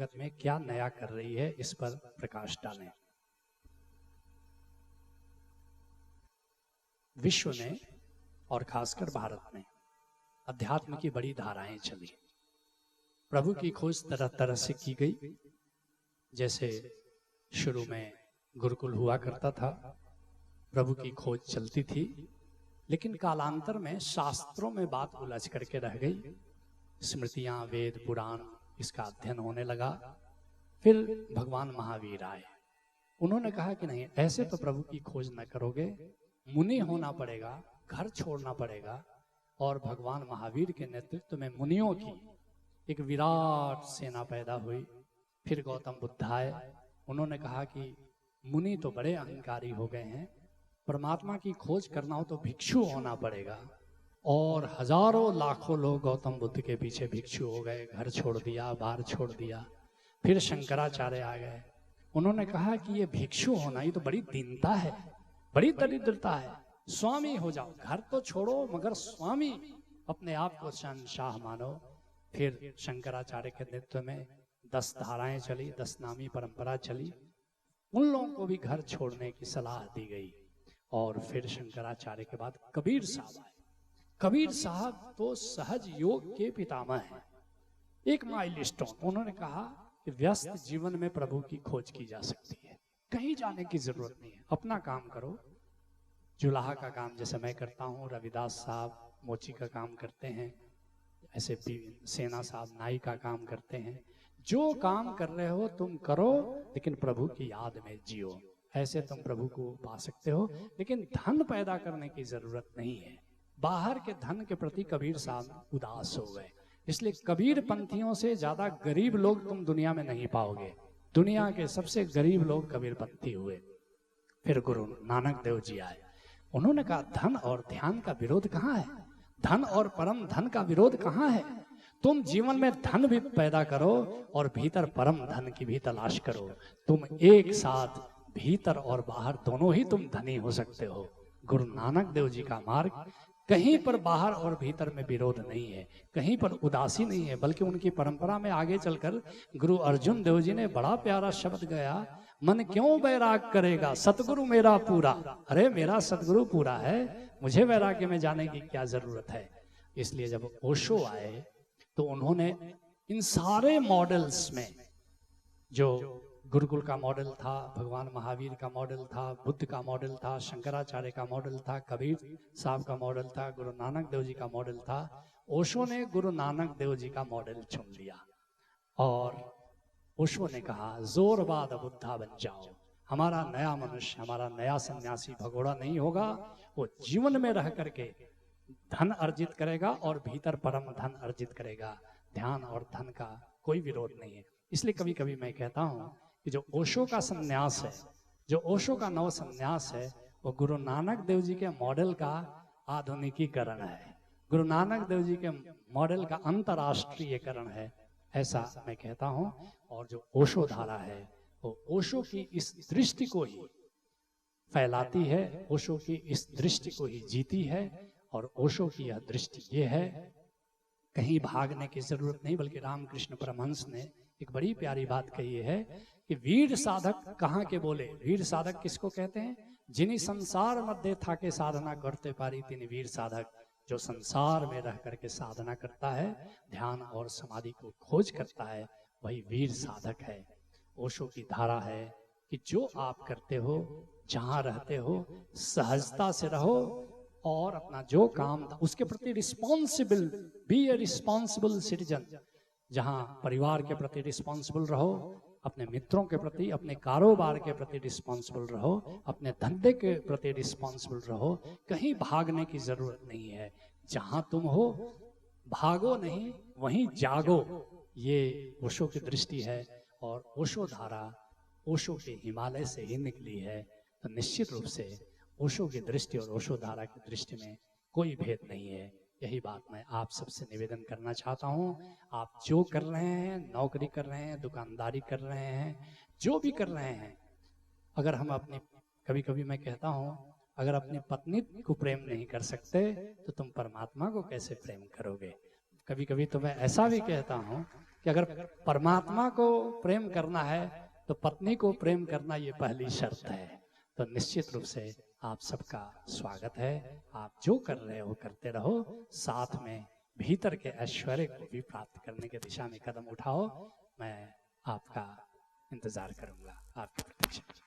जगत में क्या नया कर रही है, इस पर प्रकाश डालें। विश्व में और खासकर भारत में अध्यात्म की बड़ी धाराएं चली। प्रभु की खोज तरह तरह से की गई। जैसे शुरू में गुरुकुल हुआ करता था, प्रभु की खोज चलती थी, लेकिन कालांतर में शास्त्रों में बात उलझ करके रह गई। स्मृतियां, वेद, पुराण, इसका अध्ययन होने लगा। फिर भगवान महावीर आए। उन्होंने कहा कि नहीं, ऐसे तो प्रभु की खोज न करोगे, मुनि होना पड़ेगा, घर छोड़ना पड़ेगा। और भगवान महावीर के नेतृत्व में मुनियों की एक विराट सेना पैदा हुई। फिर गौतम बुद्ध आए। उन्होंने कहा कि मुनि तो बड़े अहंकारी हो गए हैं, परमात्मा की खोज करना हो तो भिक्षु होना पड़ेगा। और हजारों लाखों लोग गौतम बुद्ध के पीछे भिक्षु हो गए, घर छोड़ दिया, बार छोड़ दिया। फिर शंकराचार्य आ गए। उन्होंने कहा कि ये भिक्षु होना ये तो बड़ी दीनता है, बड़ी दरिद्रता है, स्वामी हो जाओ, घर तो छोड़ो मगर स्वामी, अपने आप को शहंशाह मानो। फिर शंकराचार्य के नेतृत्व में 10 धाराएं चली, 10 नामी परंपरा चली। उन लोगों को भी घर छोड़ने की सलाह दी गई। और फिर शंकराचार्य के बाद कबीर साहब आए। कबीर साहब तो सहज योग के पितामह हैं, एक माइलस्टोन। उन्होंने कहा कि व्यस्त जीवन में प्रभु की खोज की जा सकती है, कहीं जाने की जरूरत नहीं है, अपना काम करो। जुलाहा का काम जैसे मैं करता हूँ, रविदास साहब मोची का काम करते हैं, ऐसे सेना साहब नाई का काम करते हैं। जो काम कर रहे हो तुम करो, लेकिन प्रभु की याद में जियो। ऐसे तुम प्रभु को पा सकते हो, लेकिन धन पैदा करने की जरूरत नहीं है। बाहर के धन के प्रति कबीर साहब उदास हो गए। इसलिए कबीर पंथियों से ज्यादा गरीब लोग तुम दुनिया में नहीं पाओगे। दुनिया के सबसे गरीब लोग कबीर पंथी हुए। फिर गुरु नानक देव जी आए। उन्होंने कहा धन और ध्यान का विरोध कहाँ है, धन और परम धन का विरोध कहाँ है। तुम जीवन में धन भी पैदा करो और भीतर परम धन की भी तलाश करो। तुम एक साथ भीतर और बाहर दोनों ही तुम धनी हो सकते हो। गुरु नानक देव जी का मार्ग कहीं पर बाहर और भीतर में विरोध नहीं है, कहीं पर उदासी नहीं है, बल्कि उनकी परंपरा में आगे चलकर गुरु अर्जुन देव जी ने बड़ा प्यारा शब्द गया, मन क्यों वैराग करेगा सतगुरु मेरा पूरा। अरे मेरा सतगुरु पूरा है, मुझे वैराग्य में जाने की क्या जरूरत है। इसलिए जब ओशो आए तो उन्होंने इन सारे मॉडल्स में, जो गुरुकुल का मॉडल था, भगवान महावीर का मॉडल था, बुद्ध का मॉडल था, शंकराचार्य का मॉडल था, कबीर साहब का मॉडल था, गुरु नानक देव जी का मॉडल था, ओशो ने गुरु नानक देव जी का मॉडल चुन लिया। और ओशो ने कहा जोरबाद बुद्धा बन जाओ। हमारा नया मनुष्य, हमारा नया सन्यासी भगोड़ा नहीं होगा, वो जीवन में रह करके धन अर्जित करेगा और भीतर परम धन अर्जित करेगा। ध्यान और धन का कोई विरोध नहीं है। इसलिए कभी कभी मैं कहता हूं कि जो ओशो का सन्यास है, जो ओशो का नव सन्यास है, वो गुरु नानक देव जी के मॉडल का आधुनिकीकरण है, गुरु नानक देव जी के मॉडल का अंतरराष्ट्रीयकरण है, ऐसा मैं कहता हूं। और जो ओशो धारा है वो ओशो की इस दृष्टि को ही फैलाती है, ओशो की इस दृष्टि को ही जीती है। और ओशो की यह दृष्टि ये है, कहीं भागने की जरूरत नहीं, बल्कि रामकृष्ण परमहंस ने एक बड़ी प्यारी बात कही है कि वीर साधक कहाँ के बोले। वीर साधक किसको कहते हैं? जिन्हीं संसार मध्य था के साधना करते पारी तीन वीर साधक। जो संसार में रह करके साधना करता है, ध्यान और समाधि को खोज करता है, वही वीर साधक है। ओशो की धारा है कि जो आप करते हो, जहां रहते हो, सहजता से रहो और अपना जो काम था उसके प्रति responsible, be a responsible citizen. जहां परिवार के प्रति रिस्पॉन्सिबल रहो, अपने मित्रों के प्रति, अपने कारोबार के प्रति रिस्पॉन्सिबल रहो, अपने धंधे के प्रति रिस्पॉन्सिबल रहो। कहीं भागने की जरूरत नहीं है। जहां तुम हो भागो नहीं, वहीं जागो। ये ओशो की दृष्टि है। और ओशो धारा ओशो के हिमालय से ही निकली है। तो निश्चित रूप से ओशो की दृष्टि और ओशो धारा की दृष्टि में कोई भेद नहीं है। यही बात मैं आप सबसे निवेदन करना चाहता हूँ। आप जो कर रहे हैं, नौकरी कर रहे हैं, दुकानदारी कर रहे हैं, जो भी कर रहे हैं, अगर हम अपनी, कभी कभी मैं कहता हूँ, अगर अपनी पत्नी को प्रेम नहीं कर सकते तो तुम परमात्मा को कैसे प्रेम करोगे। कभी कभी तो मैं ऐसा भी कहता हूँ कि अगर परमात्मा को प्रेम करना है तो पत्नी को प्रेम करना ये पहली शर्त है। तो निश्चित रूप से आप सबका स्वागत है। आप जो कर रहे हो करते रहो, साथ में भीतर के ऐश्वर्य को भी प्राप्त करने की दिशा में कदम उठाओ। मैं आपका इंतजार करूंगा, आपकी प्रतीक्षा।